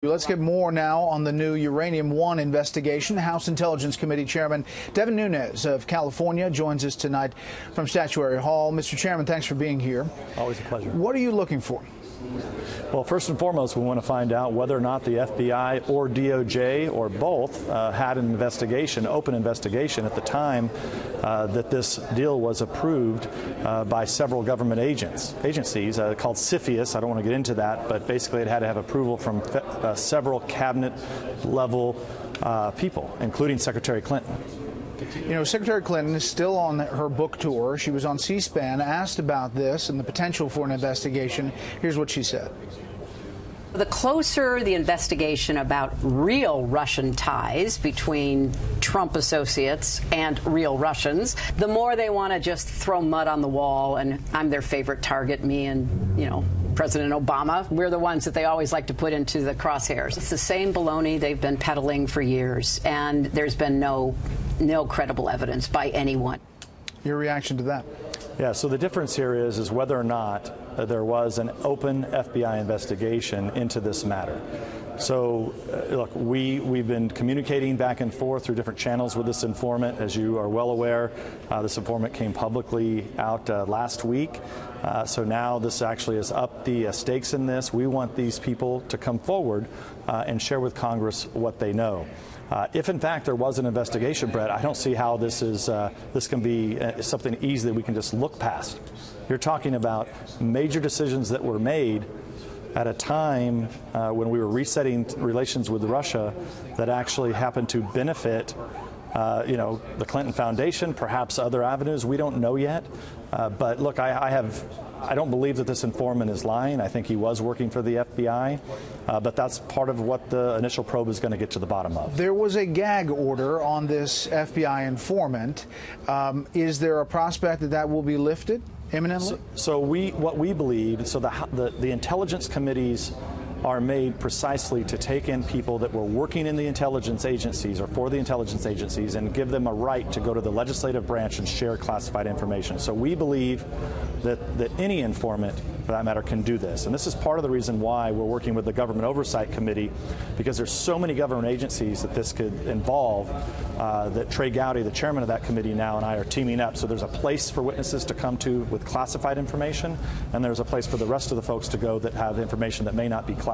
Let's get more now on the new Uranium One investigation. House Intelligence Committee Chairman Devin Nunes of California joins us tonight from Statuary Hall. Mr. Chairman, thanks for being here. Always a pleasure. What are you looking for? Well, first and foremost, we want to find out whether or not the FBI or DOJ or both had an investigation, open investigation at the time that this deal was approved by several government agencies called CFIUS. I don't want to get into that, but basically it had to have approval from several cabinet level people, including Secretary Clinton. You know, Secretary Clinton is still on her book tour. She was on C-SPAN, asked about this and the potential for an investigation. Here's what she said. The closer the investigation about real Russian ties between Trump associates and real Russians, the more they want to just throw mud on the wall, and I'm their favorite target, me and, you know, President Obama. We're the ones that they always like to put into the crosshairs. It's the same baloney they've been peddling for years, and there's been no credible evidence by anyone. Your reaction to that? Yeah, so the difference here is whether or not there was an open FBI investigation into this matter. So, look, we've been communicating back and forth through different channels with this informant. As you are well aware, this informant came publicly out last week. So now this actually has upped the stakes in this. We want these people to come forward and share with Congress what they know. If, in fact, there was an investigation, Brett, I don't see how this can be something easy that we can just look past. You're talking about major decisions that were made at a time when we were resetting relations with Russia that actually happened to benefit, the Clinton Foundation, perhaps other avenues. We don't know yet. But look, I don't believe that this informant is lying. I think he was working for the FBI, but that's part of what the initial probe is going to get to the bottom of. There was a gag order on this FBI informant. Is there a prospect that will be lifted imminently? So what we believe, so the intelligence committees are made precisely to take in people that were working in the intelligence agencies or for the intelligence agencies and give them a right to go to the legislative branch and share classified information. So we believe that any informant, for that matter, can do this. And this is part of the reason why we're working with the Government Oversight Committee, because there's so many government agencies that this could involve, that Trey Gowdy, the chairman of that committee now, and I are teaming up. So there's a place for witnesses to come to with classified information, and there's a place for the rest of the folks to go that have information that may not be classified.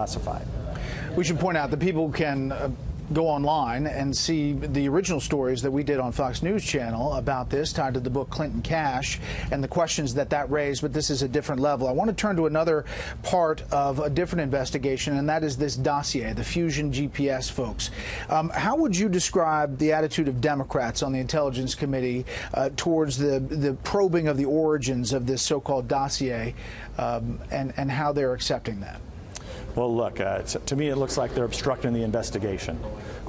We should point out that people can go online and see the original stories that we did on Fox News Channel about this, tied to the book Clinton Cash and the questions that raised, but this is a different level. I want to turn to another part of a different investigation, and that is this dossier, the Fusion GPS folks. How would you describe the attitude of Democrats on the Intelligence Committee towards the probing of the origins of this so-called dossier and how they're accepting that? Well, look, to me it looks like they're obstructing the investigation.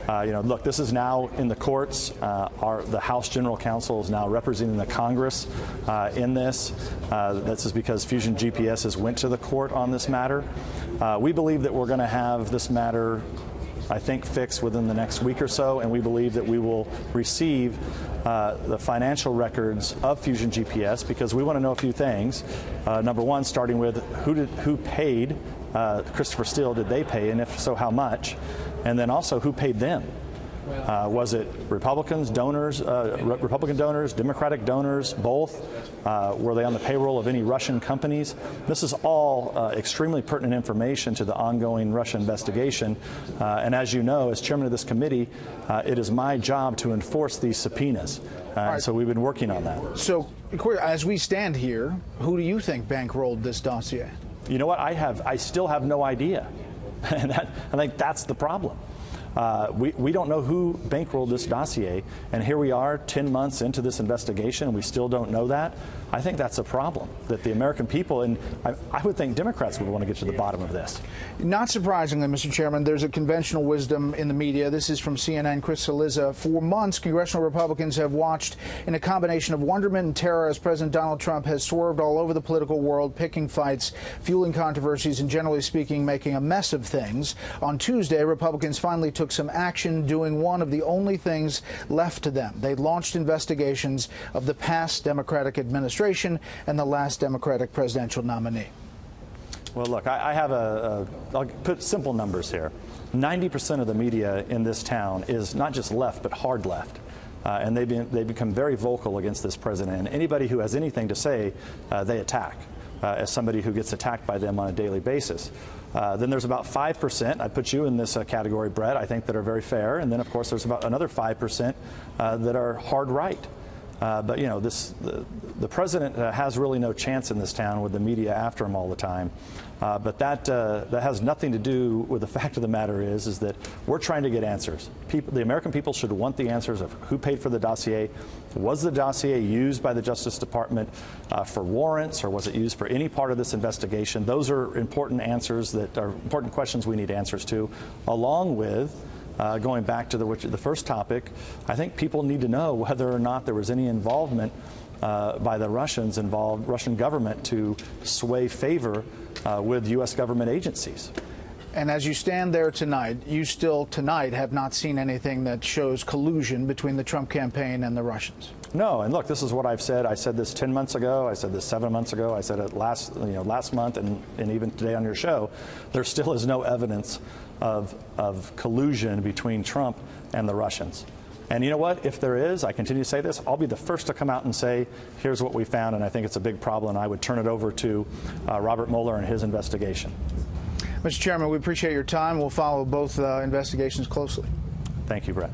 Look, this is now in the courts. The House General Counsel is now representing the Congress in this. This is because Fusion GPS has went to the court on this matter. We believe that we're going to have this matter, I think, fixed within the next week or so, and we believe that we will receive the financial records of Fusion GPS, because we want to know a few things. Number one, starting with who paid Christopher Steele. Did they pay, and if so, how much? And then also, who paid them? Was it Republican donors, Democratic donors, both? Were they on the payroll of any Russian companies? This is all extremely pertinent information to the ongoing Russia investigation. And as you know, as chairman of this committee, it is my job to enforce these subpoenas. Right. So we've been working on that. So, as we stand here, who do you think bankrolled this dossier? You know what? I still have no idea. And I think that's the problem. We don't know who bankrolled this dossier, and here we are 10 months into this investigation, and we still don't know that. I think that's a problem, that the American people, and I would think Democrats would want to get to the bottom of this. Not surprisingly, Mr. Chairman, there's a conventional wisdom in the media. This is from CNN, Chris Saliza. For months, congressional Republicans have watched in a combination of wonderment and terror as President Donald Trump has swerved all over the political world, picking fights, fueling controversies, and generally speaking, making a mess of things. On Tuesday, Republicans finally took some action, doing one of the only things left to them. They launched investigations of the past Democratic administration and the last Democratic presidential nominee. Well, look, I have I'll put simple numbers here. 90% of the media in this town is not just left, but hard left. And they become very vocal against this president. And anybody who has anything to say, they attack, as somebody who gets attacked by them on a daily basis. Then there's about 5%, I put you in this category, Brett, I think, that are very fair. And then, of course, there's about another 5% that are hard right. But, you know, the president has really no chance in this town with the media after him all the time. But that has nothing to do with the fact of the matter is that we're trying to get answers. The American people should want the answers of who paid for the dossier. Was the dossier used by the Justice Department for warrants, or was it used for any part of this investigation? Those are important answers that are important questions we need answers to, along with going back to the first topic. I think people need to know whether or not there was any involvement by the Russian government to sway favor with U.S. government agencies. And as you stand there tonight, you still tonight have not seen anything that shows collusion between the Trump campaign and the Russians. No, and look, this is what I've said. I said this 10 months ago. I said this 7 months ago. I said it last month, and even today on your show. There still is no evidence of collusion between Trump and the Russians. And you know what? If there is, I continue to say this, I'll be the first to come out and say, here's what we found, and I think it's a big problem. I would turn it over to Robert Mueller and his investigation. Mr. Chairman, we appreciate your time. We'll follow both investigations closely. Thank you, Brett.